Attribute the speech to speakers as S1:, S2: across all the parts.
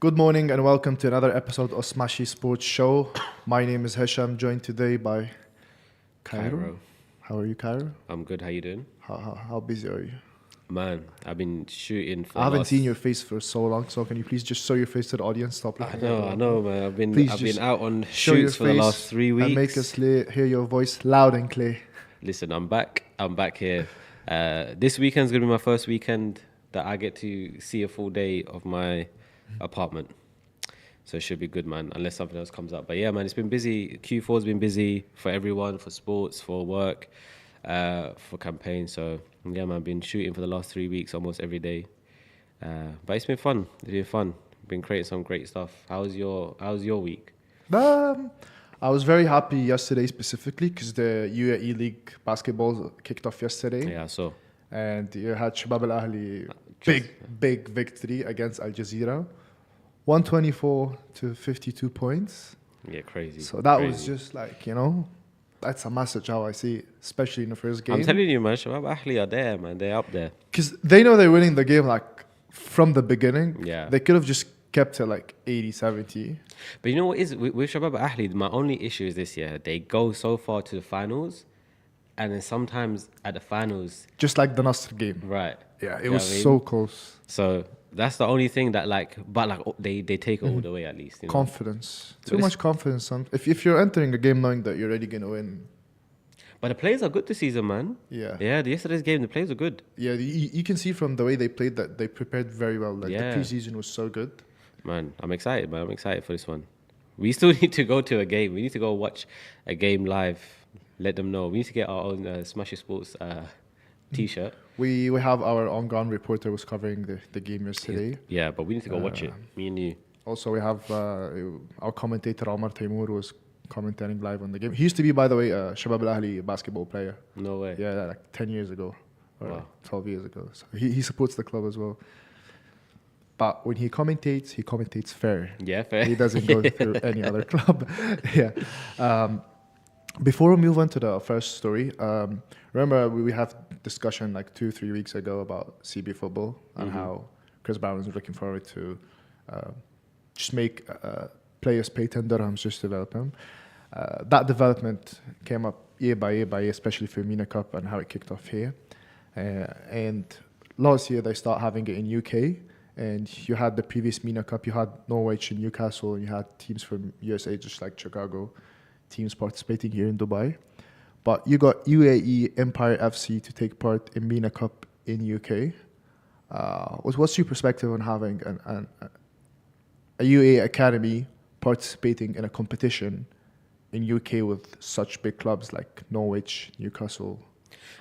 S1: Good morning and welcome to another episode of Smashi Sports Show. My name is Hisham, joined today by Cairo. How are you, Cairo?
S2: I'm good. How you doing?
S1: How busy are you?
S2: Man, I've been shooting for.
S1: I haven't seen your face for so long, so can you please just show your face to the audience? Stop
S2: I
S1: looking
S2: know,
S1: at
S2: I
S1: the
S2: know, man. I've
S1: Please
S2: been out on
S1: show your
S2: shoots for the last
S1: face
S2: 3 weeks.
S1: and make us hear your voice loud and clear.
S2: Listen, I'm back. I'm back here. This weekend's gonna be my first weekend that I get to see a full day of my apartment. So it should be good, man. Unless something else comes up. But yeah, man, it's been busy. Q4's been busy for everyone, for sports, for work, for campaign. So yeah, man, I've been shooting for the last 3 weeks, almost every day. But it's been fun. It's been fun. Been creating some great stuff. How's your week?
S1: I was very happy yesterday specifically because the UAE League basketball kicked off yesterday.
S2: Yeah, I saw.
S1: And you had Shabab Al Ahli
S2: Just-
S1: big victory against Al Jazeera, 124 to 52 points.
S2: Yeah, crazy.
S1: So that
S2: crazy.
S1: was just like, that's a message how I see it, especially in the first game.
S2: I'm telling you, man, Shabab Ahli are there, man. They're up there.
S1: Because they know they're winning the game like from the beginning.
S2: Yeah.
S1: They could have just kept it like 80, 70.
S2: But you know what is with Shabab Ahli? My only issue is this year. They go so far to the finals, and then sometimes at the finals,
S1: Just like the Nasr game.
S2: right?
S1: Yeah,
S2: You
S1: it
S2: know
S1: was
S2: what I mean?
S1: so close.
S2: So that's the only thing that they take it all the way at least. You know?
S1: Confidence.
S2: But
S1: Too
S2: it's-
S1: much confidence. If you're entering a game knowing that you're already going to win,
S2: But the players are good this season, man.
S1: yeah.
S2: Yesterday's game, the players are good.
S1: Yeah, you can see from the way they played that they prepared very well. Like
S2: Yeah.
S1: the preseason was so good.
S2: Man, I'm excited, man. I'm excited for this one. We still need to go to a game. We need to go watch a game live. Let them know. We need to get our own Smashi Sports T-shirt.
S1: We have our on-ground reporter was covering the game yesterday.
S2: Yeah, but we need to go watch it. Me and you.
S1: Also, we have our commentator Omar Taimur was commentating live on the game. He used to be, by the way, a Shabab Al Ahli basketball player.
S2: No way.
S1: Yeah, like 10 years ago or
S2: Wow.
S1: 12 years ago. So he supports the club as well. But when he commentates fair.
S2: Yeah, fair.
S1: He doesn't go through any other club. Yeah. Before we move on to the first story, remember we had discussion like 2-3 weeks ago about CB football and how Chris Brown is looking forward to just make players pay 10 dirhams just to develop them. That development came up year by year, especially for MENA Cup and how it kicked off here. And last year they start having it in UK. And you had the previous MENA Cup, you had Norwich and Newcastle, and you had teams from USA, just like Chicago, teams participating here in Dubai. But you got UAE Empire FC to take part in MENA Cup in UK. What's your perspective on having a UAE academy participating in a competition in UK with such big clubs like Norwich, Newcastle?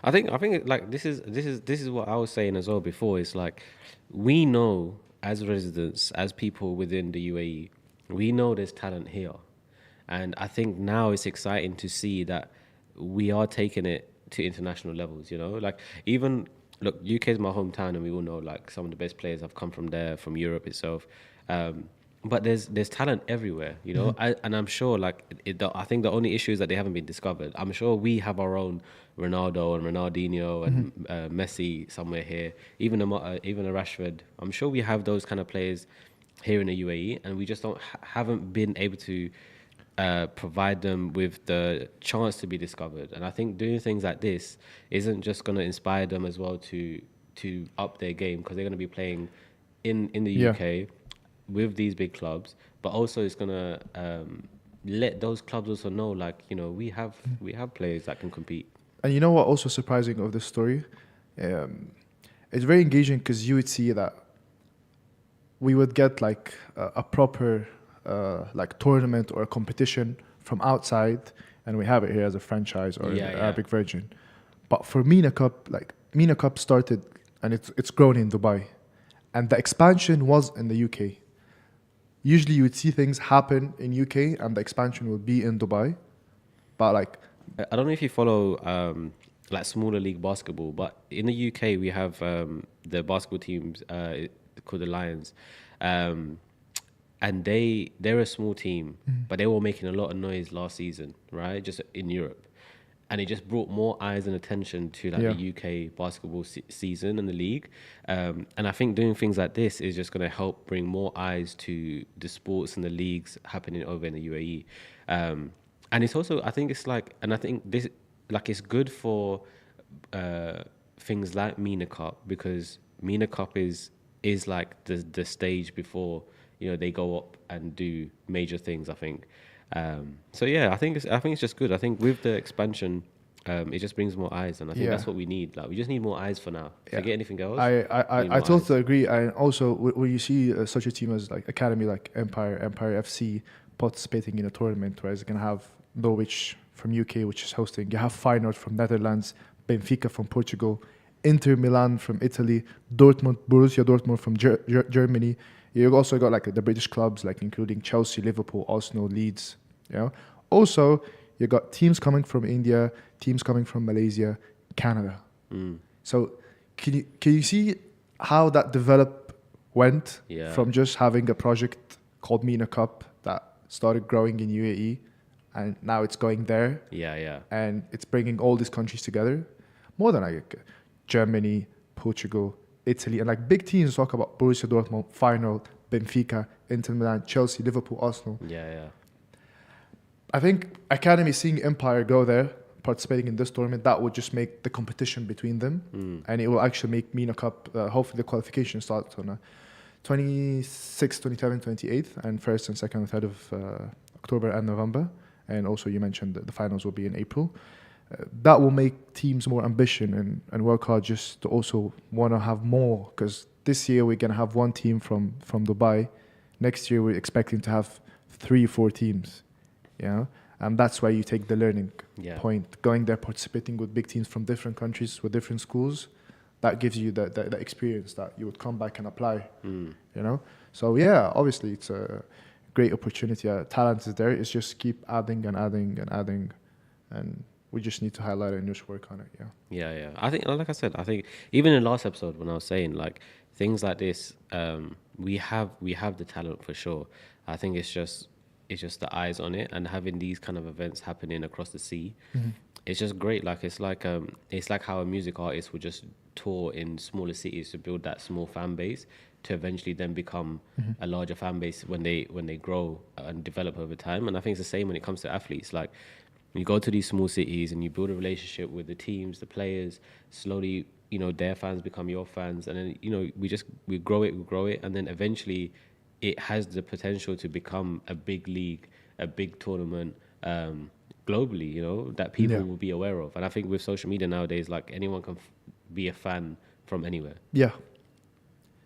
S2: I think like this is what I was saying as well before. It's like we know as residents, as people within the UAE, we know there's talent here, and I think now it's exciting to see that we are taking it to international levels. You know, like even look, UK is my hometown, and we all know like some of the best players have come from there, from Europe itself. But there's talent everywhere, you know, and I'm sure like I think the only issue is that they haven't been discovered. I'm sure we have our own Ronaldo and Ronaldinho and Messi somewhere here, even a Rashford. I'm sure we have those kind of players here in the UAE, and we just haven't been able to provide them with the chance to be discovered. And I think doing things like this isn't just going to inspire them as well to up their game, because they're going to be playing in the UK with these big clubs, but also it's gonna let those clubs also know, like, you know, we have players that can compete.
S1: And you know what also surprising of this story? It's very engaging because you would see that we would get like a proper like tournament or a competition from outside, and we have it here as a franchise or an Arabic version. But for MENA Cup, like MENA Cup started and it's grown in Dubai, and the expansion was in the UK. Usually you would see things happen in UK and the expansion would be in Dubai. But like,
S2: I don't know if you follow like smaller league basketball, but in the UK we have the basketball teams called the Lions, and they're a small team, but they were making a lot of noise last season, right? Just in Europe. and it just brought more eyes and attention to like
S1: Yeah.
S2: the UK basketball season and the league. And I think doing things like this is just going to help bring more eyes to the sports and the leagues happening over in the UAE. And it's also, I think it's like, and I think this, like, it's good for things like MENA Cup, because MENA Cup is like the stage before, you know, they go up and do major things, I think. So yeah, I think it's just good. I think with the expansion, it just brings more eyes, and I think that's what we need. Like, we just need more eyes for now.
S1: Yeah.
S2: Forget anything else.
S1: I,
S2: we need
S1: I
S2: more
S1: totally
S2: eyes.
S1: agree. And also, when you see such a team as like Academy, like Empire FC participating in a tournament, where it's going to have Norwich from UK, which is hosting. You have Feyenoord from Netherlands, Benfica from Portugal, Inter Milan from Italy, Borussia Dortmund from Germany. You've also got like the British clubs, like including Chelsea, Liverpool, Arsenal, Leeds. You know. Also, you got teams coming from India, teams coming from Malaysia, Canada. So can you see how that went from just having a project called MENA Cup that started growing in UAE, and now it's going there.
S2: Yeah.
S1: And it's bringing all these countries together, more than like Germany, Portugal, Italy, and like big teams talk about Borussia Dortmund, Feyenoord, Benfica, Inter Milan, Chelsea, Liverpool, Arsenal.
S2: Yeah.
S1: I think Academy seeing Empire go there, participating in this tournament, that would just make the competition between them, and it will actually make MENA Cup, hopefully the qualification starts on 26th, 27th, 28th, and 1st and 2nd and 3rd of October and November. And also you mentioned that the finals will be in April. That will make teams more ambition and work hard just to also want to have more, because this year we're going to have one team from Dubai. Next year we're expecting to have 3-4 teams. Yeah, and that's why you take the learning point. Going there, participating with big teams from different countries with different schools, that gives you the experience that you would come back and apply. You know, so yeah, obviously it's a great opportunity. Talent is there. It's just keep adding and adding and adding, and we just need to highlight it and just work on it.
S2: Yeah. I think, like I said, I think even in the last episode when I was saying like things like this, we have the talent for sure. I think it's just the eyes on it, and having these kind of events happening across the sea, it's just great. Like it's like how a music artist would just tour in smaller cities to build that small fan base to eventually then become a larger fan base when they grow and develop over time. And I think it's the same when it comes to athletes. Like, you go to these small cities and you build a relationship with the teams, the players. Slowly, you know, their fans become your fans, and then, you know, we grow it, and then eventually it has the potential to become a big league, a big tournament, globally, you know, that people will be aware of. And I think with social media nowadays, like, anyone can be a fan from anywhere.
S1: Yeah.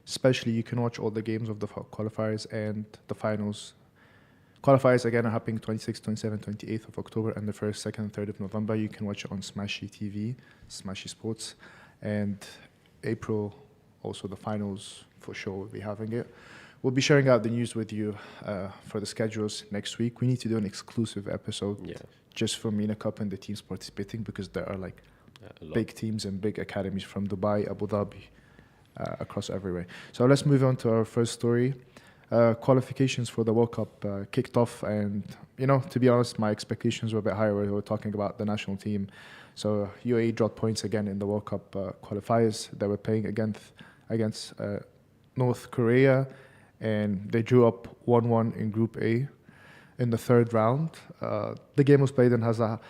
S1: Especially you can watch all the games of the qualifiers and the finals. Qualifiers again are happening 26th, 27th, 28th of October, and the 1st, 2nd, and 3rd of November. You can watch it on Smashi TV, Smashi Sports. And April, also the finals for sure will be having it. We'll be sharing out the news with you for the schedules next week. We need to do an exclusive episode just for MENA Cup and the teams participating, because there are like big teams and big academies from Dubai, Abu Dhabi, across everywhere. So let's move on to our first story. Qualifications for the World Cup kicked off, and, you know, to be honest, my expectations were a bit higher. We were talking about the national team. So UAE dropped points again in the World Cup qualifiers. They were playing against North Korea, and they drew up 1-1 in Group A in the third round. The game was played in Hazza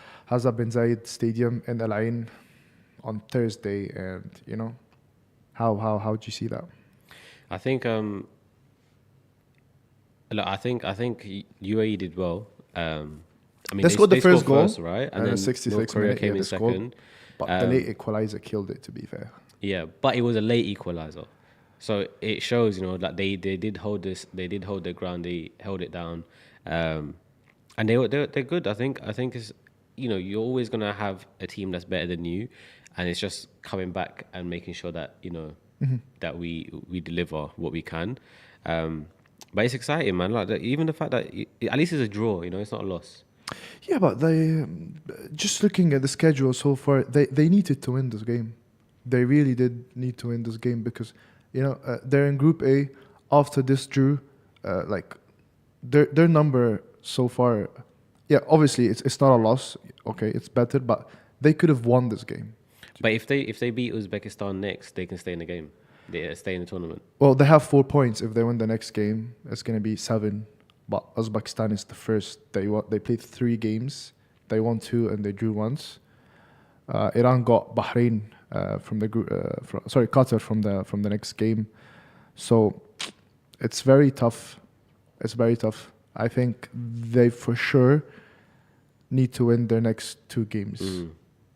S1: bin Zayed Stadium in Al Ain on Thursday, and, you know, how do you see that?
S2: I think I think UAE did well. I mean,
S1: they scored the first goal,
S2: first, right? And then
S1: 66
S2: North Korea
S1: minute,
S2: came in second.
S1: But the late equalizer killed it, to be fair.
S2: Yeah, but it was a late equalizer, so it shows, you know, that they did hold this. They did hold their ground. They held it down, and they're good. I think it's, you know, you're always gonna have a team that's better than you, and it's just coming back and making sure that, you know, that we deliver what we can. But it's exciting, man. Like, even the fact that at least it's a draw, you know, it's not a loss.
S1: Yeah, but they just looking at the schedule so far, they needed to win this game. They really did need to win this game, because, you know, they're in Group A. After this drew, like their number so far, yeah, obviously it's not a loss. Okay, it's better, but they could have won this game.
S2: But if they beat Uzbekistan next, they can stay in the game. They stay in the tournament.
S1: Well, they have 4 points. If they win the next game, it's going to be 7. But Uzbekistan is the first. They played 3 games. They won 2 and they drew once. Iran got Bahrain from the group. Qatar from the next game. So it's very tough. It's very tough. I think they for sure need to win their next 2 games.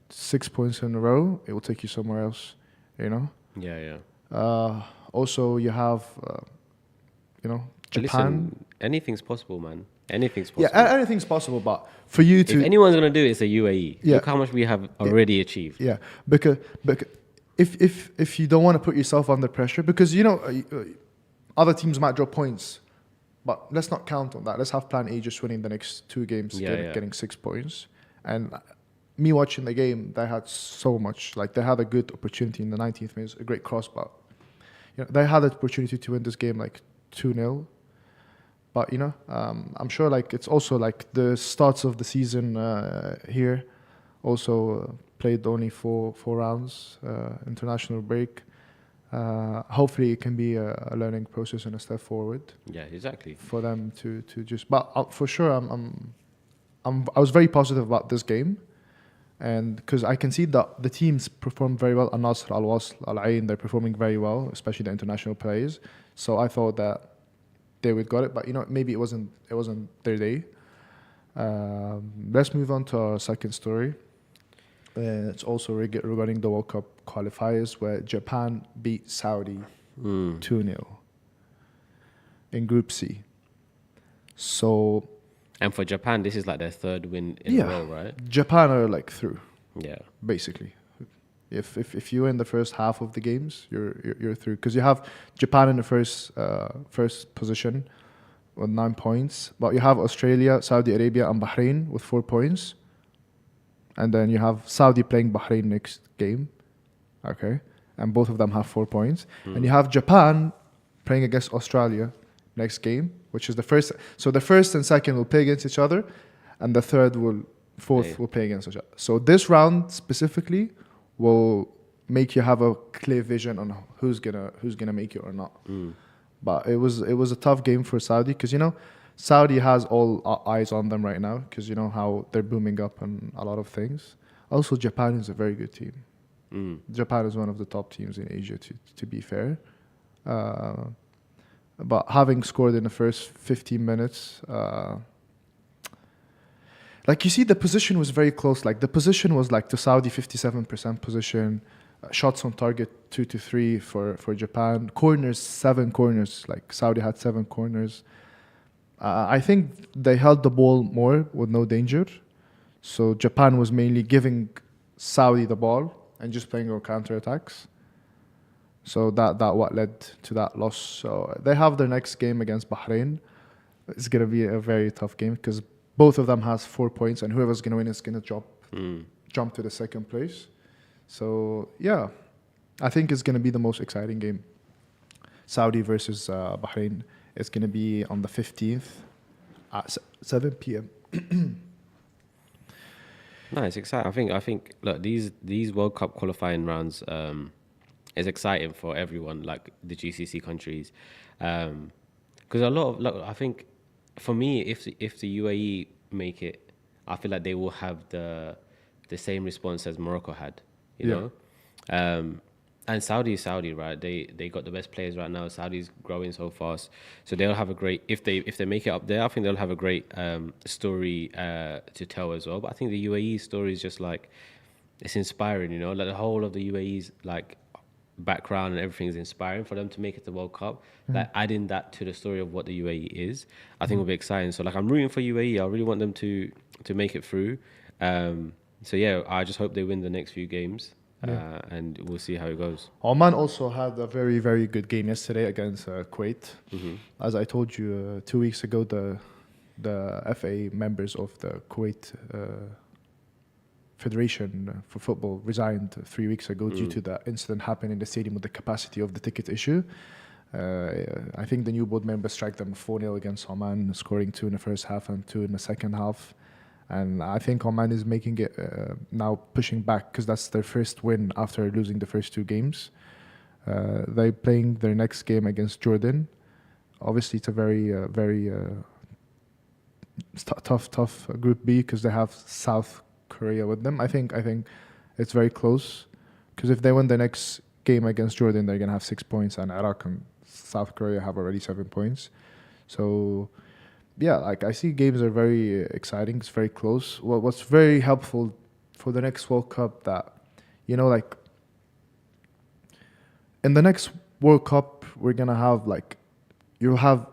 S1: 6 points in a row, it will take you somewhere else. You know.
S2: Yeah.
S1: Also, you have, Japan.
S2: Listen, anything's possible, man. Anything's possible.
S1: Yeah, anything's possible, but for you to...
S2: If anyone's going to do it, it's the UAE.
S1: Yeah.
S2: Look how much we have already achieved.
S1: Yeah, because if you don't want to put yourself under pressure, because, other teams might drop points, but let's not count on that. Let's have plan A, just winning the next 2 games, getting 6 points. And me watching the game, they had so much. Like, they had a good opportunity in the 19th minute, a great cross, but they had the opportunity to win this game like 2-0. But, I'm sure like it's also like the starts of the season here also played only 4 rounds, international break. Hopefully it can be a learning process and a step forward.
S2: Yeah, exactly.
S1: For them to just, but for sure I was very positive about this game. And because I can see that the teams performed very well. Al-Nasr, Al-Wasl, Al-Ain, they're performing very well, especially the international players. So I thought that they would got it, but maybe it wasn't their day. Let's move on to our second story. It's also regarding the World Cup qualifiers, where Japan beat Saudi 2-0 in Group C. So.
S2: And for Japan, this is like their 3rd win in a row, right?
S1: Japan are like through.
S2: Yeah.
S1: Basically. If you win the first half of the games, you're through. Because you have Japan in the first position with 9 points. But you have Australia, Saudi Arabia and Bahrain with 4 points. And then you have Saudi playing Bahrain next game. Okay. And both of them have 4 points. And you have Japan playing against Australia next game, which is the first. So the first and second will play against each other, and the fourth will play against each other. So this round specifically will make you have a clear vision on who's gonna make it or not. But it was a tough game for Saudi, because Saudi has all eyes on them right now, because how they're booming up on a lot of things. Also, Japan is a very good team. Japan is one of the top teams in Asia, to be fair. But having scored in the first 15 minutes, like you see, the position was very close. Like the position was like the Saudi 57% position, shots on target 2 to 3 for Japan. Corners, 7 corners. Like Saudi had 7 corners. I think they held the ball more with no danger. So Japan was mainly giving Saudi the ball and just playing on counter-attacks. So that what led to that loss. So they have their next game against Bahrain. It's going to be a very tough game, because both of them has 4 points, and whoever's going to win is going to jump to the second place. So yeah, I think it's going to be the most exciting game. Saudi versus Bahrain. It's going to be on the 15th at 7 p.m.
S2: No, it's exciting. I think look, these World Cup qualifying rounds is exciting for everyone, like the GCC countries, because I think for me, if the UAE make it, I feel like they will have the same response as Morocco had, you know. And Saudi is Saudi, right? They got the best players right now. Saudi's growing so fast, so they'll have a great, if they make it up there, I think they'll have a great story to tell as well. But I think the UAE story is just like, it's inspiring, you know, like the whole of the UAE's like background and everything is inspiring for them to make it to World Cup. Like adding that to the story of what the UAE is, I think will be exciting. So like I'm rooting for UAE. I really want them to make it through. So yeah, I just hope they win the next few games. And we'll see how it goes.
S1: Oman also had a very, very good game yesterday against Kuwait. As I told you 2 weeks ago, the FA members of the Kuwait Federation for Football resigned 3 weeks ago due to the incident happening in the stadium with the capacity of the ticket issue. I think the new board members struck them 4-0 against Oman, scoring 2 in the first half and 2 in the second half. And I think Oman is making it now pushing back because that's their first win after losing the first two games. They're playing their next game against Jordan. Obviously, it's a very tough Group B because they have South Korea with them. I think it's very close because if they win the next game against Jordan, they're gonna have 6 points, and Iraq and South Korea have already 7 points. So yeah, like I see games are very exciting. It's very close. What's very helpful for the next World Cup that like in the next World Cup we're gonna have like you'll have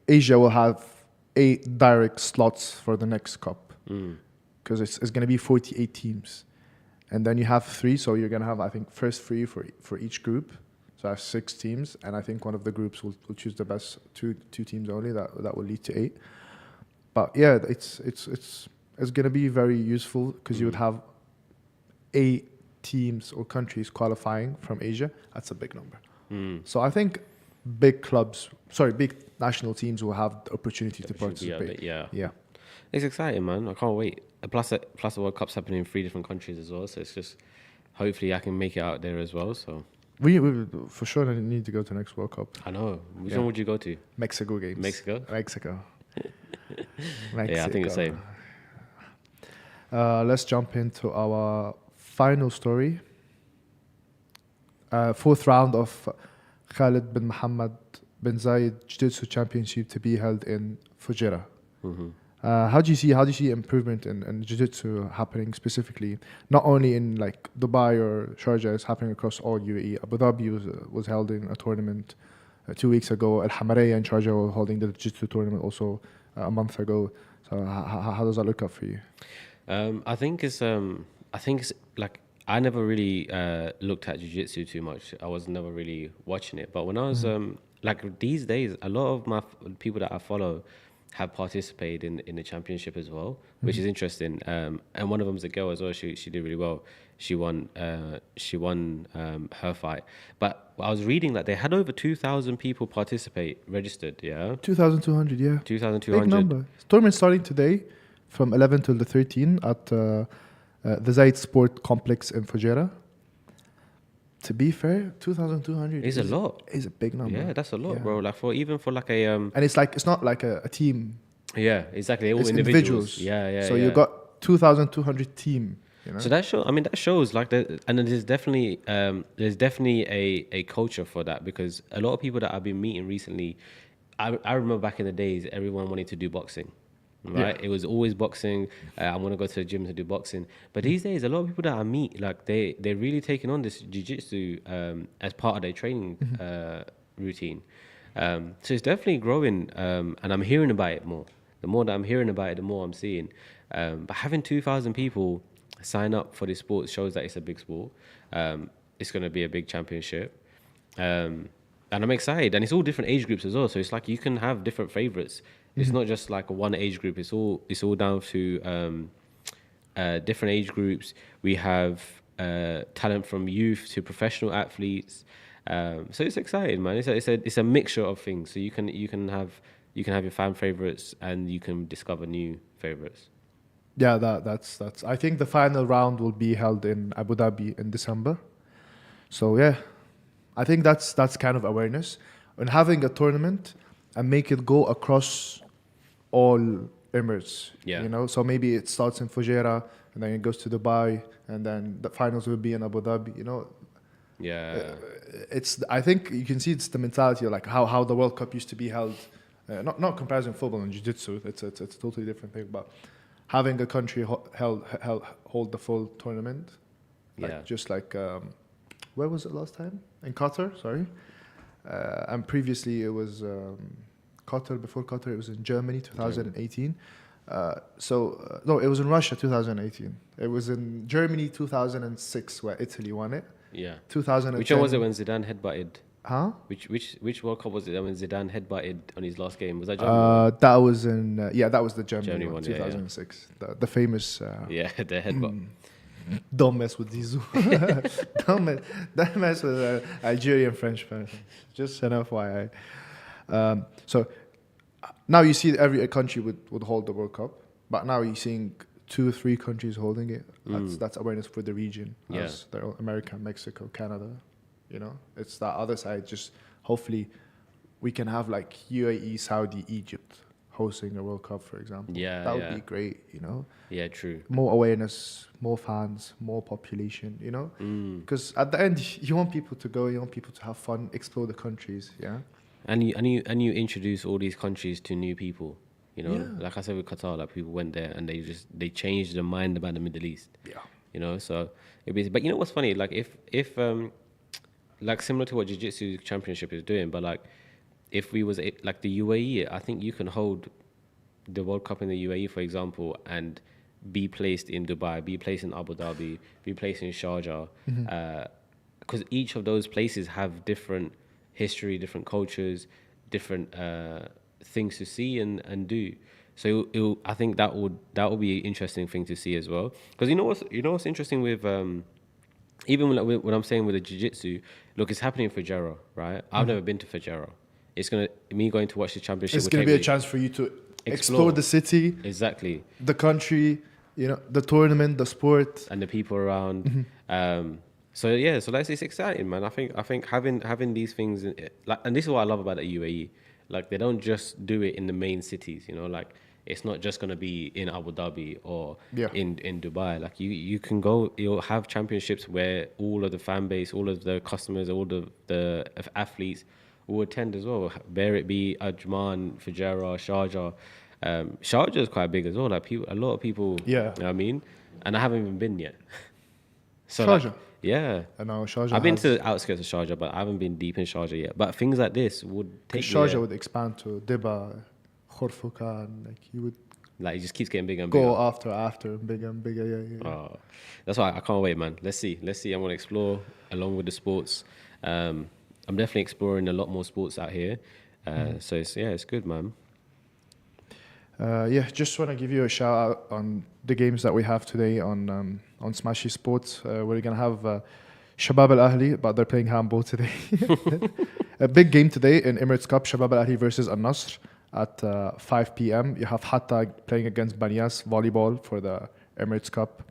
S1: Asia will have 8 direct slots for the next cup because it's gonna be 48 teams, and then you have 3, so you're gonna have I think first 3 for each group. So I have 6 teams, and I think one of the groups will choose the best two teams only. That will lead to 8. But yeah, it's gonna be very useful because you would have 8 teams or countries qualifying from Asia. That's a big number. So I think big national teams will have the opportunity to participate. Yeah.
S2: It's exciting, man. I can't wait. Plus the World Cup's happening in 3 different countries as well. So it's just hopefully I can make it out there as well. So.
S1: We for sure need to go to the next World Cup.
S2: I know. Which one would you go to?
S1: Mexico games.
S2: Mexico?
S1: Yeah,
S2: I think the same.
S1: Let's jump into our final story. 4th round of Khaled bin Mohamed bin Zayed Jiu-Jitsu Championship to be held in Fujairah. How do you see improvement in jiu-jitsu happening specifically, not only in like Dubai or Sharjah? It's happening across all UAE. Abu Dhabi was held in a tournament 2 weeks ago. Al Hamaraya and Sharjah were holding the jiu-jitsu tournament also a month ago. So how does that look up for you?
S2: I think it's like I never really looked at jiu-jitsu too much. I was never really watching it. But when I was like these days, a lot of my people that I follow have participated in the championship as well, which is interesting. And one of them's a girl as well. She did really well. She won her fight. But I was reading that they had over 2,000 people registered. Yeah,
S1: 2,200. Yeah,
S2: 2,200.
S1: Big number. Tournament starting today from 11 till the 13 at the Zayed Sport Complex in Fujairah. To be fair, 2,200
S2: is a lot.
S1: Is a big number.
S2: Yeah, that's a lot, bro. Like for like a
S1: and it's not like a team.
S2: Yeah, exactly. All
S1: it's
S2: individuals. Yeah.
S1: So you got 2,200 team.
S2: So that shows like that, and there's definitely a culture for that, because a lot of people that I've been meeting recently, I remember back in the days, everyone wanted to do boxing. Right, it was always boxing. I want to go to the gym to do boxing. But these days, a lot of people that I meet, like they're really taking on this jiu-jitsu as part of their training routine. So it's definitely growing, and I'm hearing about it more. The more that I'm hearing about it, the more I'm seeing. But having 2,000 people sign up for this sport shows that it's a big sport. It's going to be a big championship. And I'm excited. And it's all different age groups as well. So it's like you can have different favorites. It's not just like a one age group. It's all down to different age groups. We have talent from youth to professional athletes. So it's exciting, man. It's a mixture of things. So you can have your fan favorites, and you can discover new favorites.
S1: Yeah, that's. I think the final round will be held in Abu Dhabi in December. So yeah, I think that's kind of awareness and having a tournament and make it go across all Emirates.
S2: Yeah.
S1: So maybe it starts in Fujairah and then it goes to Dubai and then the finals will be in Abu Dhabi.
S2: Yeah.
S1: I think you can see it's the mentality of like how the World Cup used to be held. Not comparison football and jiu-jitsu. It's a totally different thing. But having a country hold the full tournament, just like where was it last time? In Qatar, sorry. And previously it was Qatar. Before Qatar, it was in Germany, 2018. No, it was in Russia, 2018. It was in Germany, 2006, where Italy won it.
S2: Yeah.
S1: 2010.
S2: Which one was it when Zidane headbutted?
S1: Huh?
S2: Which World Cup was it when Zidane headbutted on his last game? Was that Germany?
S1: That was in that was the Germany one, 2006.
S2: Yeah.
S1: The famous.
S2: The headbutt.
S1: Don't mess with Zizou. don't mess with an Algerian French person. Just an FYI. So now you see every country would hold the World Cup. But now you're seeing 2 or 3 countries holding it. That's awareness for the region.
S2: Yeah.
S1: As they're America, Mexico, Canada. You know, it's that other side. Just hopefully we can have like UAE, Saudi, Egypt hosting a World Cup, for example.
S2: Yeah,
S1: that would
S2: yeah.
S1: be great. You know,
S2: Yeah, true.
S1: more awareness, more fans, more population. You know, because at the end you want people to go, you want people to have fun, explore the countries. Yeah.
S2: And you introduce all these countries to new people. You know,
S1: Yeah.
S2: like I said with Qatar, like people went there and they changed their mind about the Middle East.
S1: Yeah.
S2: You know, so but you know what's funny? Like if like similar to what Jiu-Jitsu Championship is doing, but like if we was like the UAE, I think you can hold the World Cup in the UAE, for example, and be placed in Dubai, be placed in Abu Dhabi, be placed in Sharjah, because each of those places have different history, different cultures, different things to see and do. So I think that would be an interesting thing to see as well. Because you know what's interesting with even when I'm saying with the jiu-jitsu, look, it's happening in Fujairah, right? I've never been to Fujairah. It's me going to watch the championship.
S1: It's going to be a chance for you to explore the city,
S2: exactly,
S1: the country, you know, the tournament, the sport,
S2: and the people around. So yeah, so it's exciting, man. I think having these things like, and this is what I love about the UAE. Like they don't just do it in the main cities, you know. Like it's not just gonna be in Abu Dhabi or in Dubai. Like you can go, you'll have championships where all of the fan base, all of the customers, all the athletes will attend as well. Where it be Ajman, Fujairah, Sharjah. Sharjah is quite big as well. Like a lot of people.
S1: Yeah.
S2: You know what I mean, and I haven't even been yet. So
S1: Sharjah.
S2: like, yeah.
S1: I know Sharjah.
S2: I've been to the outskirts of Sharjah, but I haven't been deep in Sharjah yet. But things like this would take me
S1: Sharjah
S2: there.
S1: would expand to Diba, Khorfukan, like you would
S2: Like it just keeps getting bigger and bigger.
S1: go after bigger and bigger. Yeah.
S2: Oh, that's why I can't wait, man. Let's see. I'm gonna explore along with the sports. I'm definitely exploring a lot more sports out here. So it's good, man.
S1: Just want to give you a shout out on the games that we have today on Smashi Sports. We're gonna have Shabab Al Ahli, but they're playing handball today. A big game today in Emirates Cup. Shabab Al Ahli versus Al Nasr at 5 p.m. You have Hatta playing against Banias volleyball for the Emirates Cup.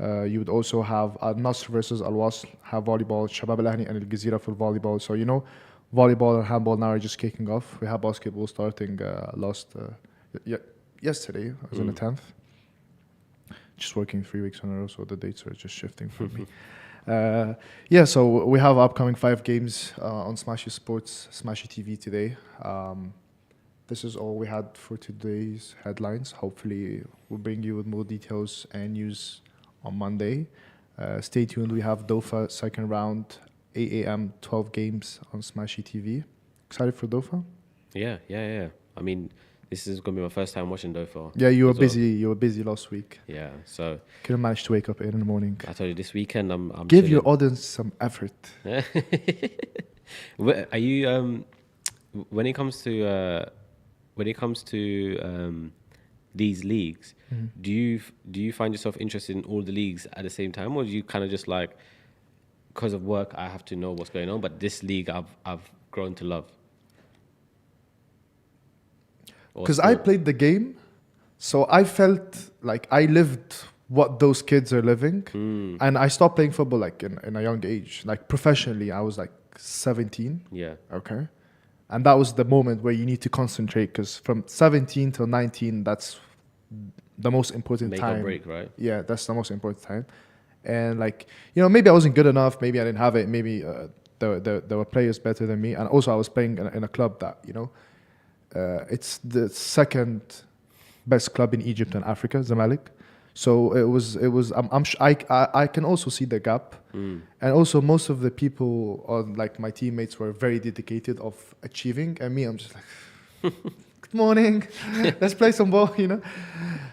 S1: You would also have Al Nasr versus Al Wasl, have volleyball, Shabab Al Ahli and Al Gezira for volleyball. So you know, volleyball and handball now are just kicking off. We have basketball starting yesterday. I was on the 10th. Just working 3 weeks in a row, so the dates are just shifting for me. So we have upcoming 5 games on Smashi Sports, Smashi TV today. This is all we had for today's headlines. Hopefully, we'll bring you with more details and news on Monday. Stay tuned. We have Doha second round, 8 a.m., 12 games on Smashi TV. Excited for Doha?
S2: Yeah. I mean, this is gonna be my first time watching Doha.
S1: Yeah, you were
S2: as well.
S1: busy. You were busy last week.
S2: Yeah, so
S1: Couldn't manage to wake up 8 in the morning.
S2: I told you this weekend I'm
S1: Give
S2: chilling.
S1: your audience some effort.
S2: Are you when it comes to these leagues, do you find yourself interested in all the leagues at the same time, or do you kind of just like, because of work I have to know what's going on, but this league I've grown to love?
S1: Because I played the game, so I felt like I lived what those kids are living. And I stopped playing football like in a young age. Like professionally, I was like 17.
S2: Yeah.
S1: Okay. And that was the moment where you need to concentrate, because from 17 till 19, that's the most important
S2: Make
S1: time.
S2: or break, right?
S1: Yeah, that's the most important time. And like, you know, maybe I wasn't good enough. Maybe I didn't have it. Maybe there were players better than me. And also I was playing in a club that, you know, it's the second best club in Egypt and Africa, Zamalek. So it was. I can also see the gap, and also most of the people on like my teammates were very dedicated of achieving, and me, I'm just like, good morning, let's play some ball, you know.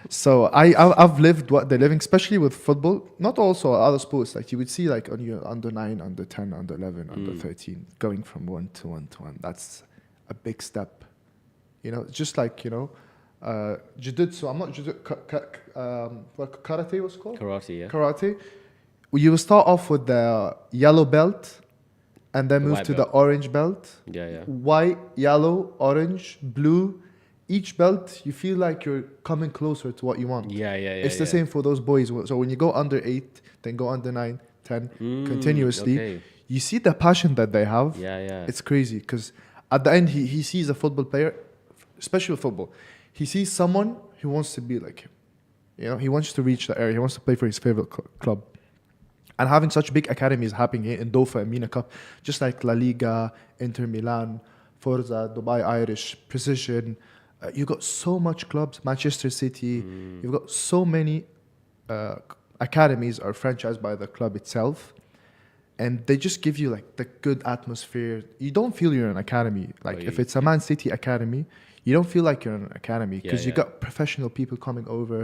S1: So I've lived what they're living, especially with football. Not also other sports, like you would see like on your under 9, under 10, under 11, under 13, going from 1 to 1 to 1. That's a big step, you know. Just like, you know. Jiu-Jitsu, I'm not what karate was called?
S2: Karate, yeah.
S1: Karate. You will start off with the yellow belt and then
S2: The
S1: move
S2: white
S1: to
S2: belt.
S1: the orange belt.
S2: Yeah.
S1: White, yellow, orange, blue. each belt, you feel like you're coming closer to what you want.
S2: Yeah.
S1: It's the same for those boys. So when you go under 8, then go under 9, 10, continuously,
S2: Okay.
S1: you see the passion that they have.
S2: Yeah.
S1: It's crazy because at the end, he sees a football player, especially with football. He sees someone who wants to be like him. You know, he wants to reach the area. He wants to play for his favorite club. And having such big academies happening here in Doha and Mina Cup, just like La Liga, Inter Milan, Forza, Dubai Irish, Precision, you got so much clubs, Manchester City, you've got so many academies are franchised by the club itself. And they just give you like the good atmosphere. You don't feel you're in an academy. Like if it's a Man City academy, you don't feel like you're in an academy because you got professional people coming over,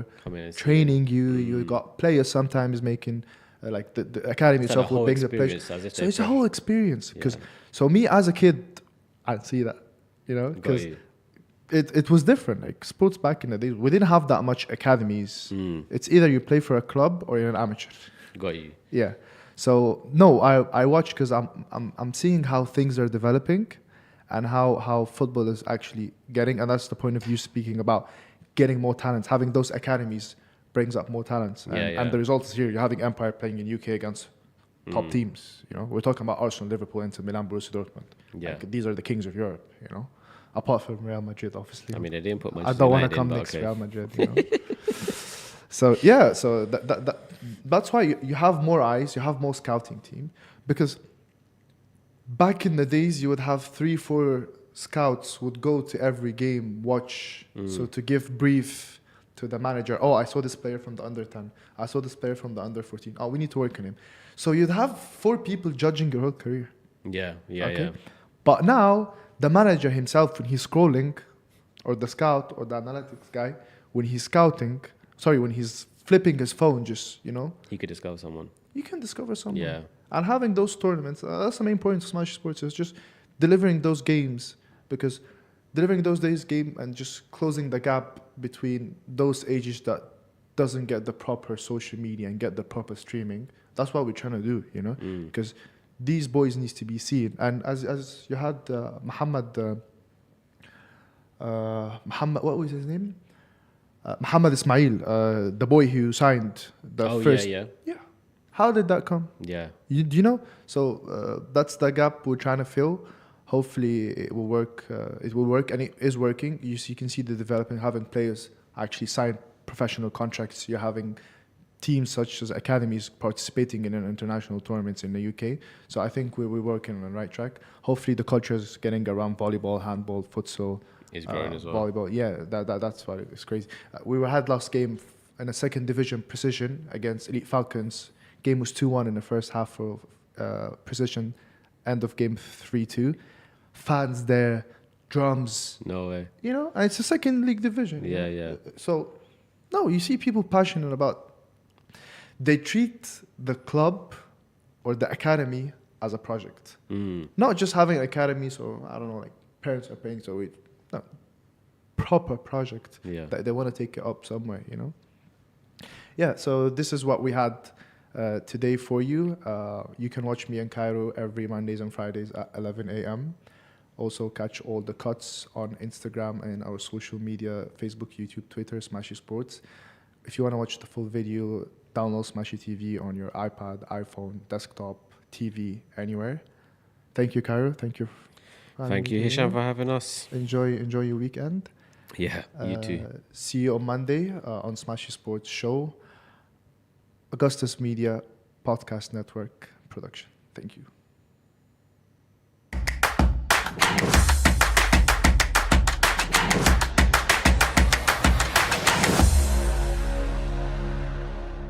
S1: training you. You got players sometimes making like the academy itself will bring the players. So it's a whole experience. Because so me as a kid, I'd see that, you know, because it was different. Like sports back in the days, we didn't have that much academies. It's either you play for a club or you're an amateur.
S2: Got you.
S1: Yeah. So no, I watch because I'm seeing how things are developing, and how football is actually getting, and that's the point of view speaking about getting more talents. Having those academies brings up more talents, and the results here. You're having Empire playing in UK against top teams. You know, we're talking about Arsenal, Liverpool, Inter Milan, Borussia Dortmund.
S2: Yeah,
S1: like, these are the kings of Europe. You know, apart from Real Madrid, obviously.
S2: I mean, they didn't put much.
S1: I don't want to come next to Real Madrid. You know. So yeah, so that's why you have more eyes, you have more scouting team, because back in the days you would have 3-4 scouts would go to every game, watch, so to give brief to the manager. Oh, I saw this player from the under 10. I saw this player from the under 14. Oh, we need to work on him. So you'd have 4 people judging your whole career.
S2: Yeah.
S1: But now the manager himself, when he's scrolling, or the scout or the analytics guy, when he's scouting. When he's flipping his phone, just, you know.
S2: He could discover someone.
S1: You can discover someone.
S2: Yeah.
S1: And having those tournaments, that's the main point of Smashi Sports, is just delivering those games. Because delivering those days game and just closing the gap between those ages that doesn't get the proper social media and get the proper streaming. That's what we're trying to do, you know. Because these boys needs to be seen. And as you had Mohamed, what was his name? Mohamed Ismail, the boy who signed the first.
S2: Yeah.
S1: How did that come?
S2: Yeah.
S1: Do you know? So that's the gap we're trying to fill. Hopefully it will work. It will work, and it is working. You can see the development, having players actually sign professional contracts. You're having teams such as academies participating in international tournaments in the UK. So I think we're working on the right track. Hopefully the culture is getting around volleyball, handball, futsal.
S2: It's growing as well.
S1: Volleyball, yeah, that's why it's crazy. We had last game in a second division Precision against Elite Falcons. Game was 2-1 in the first half of Precision. End of game 3-2. Fans there, drums.
S2: No way.
S1: You know, and it's a second league division.
S2: Yeah.
S1: So, no, you see people passionate about. They treat the club or the academy as a project, not just having an academy. So I don't know, like parents are paying, so we. No, proper project that they want to take it up somewhere, you know. Yeah, so this is what we had today for you. You can watch me in Cairo every Mondays and Fridays at 11 a.m. Also catch all the cuts on Instagram and our social media, Facebook, YouTube, Twitter, Smashi Sports. If you want to watch the full video, download Smashi TV on your iPad, iPhone, desktop, TV, anywhere. Thank you, Cairo. Thank you.
S2: Thank you, Hisham, for having us.
S1: Enjoy your weekend.
S2: Yeah, you too.
S1: See you on Monday on Smashi Sports Show. Augustus Media Podcast Network production. Thank you.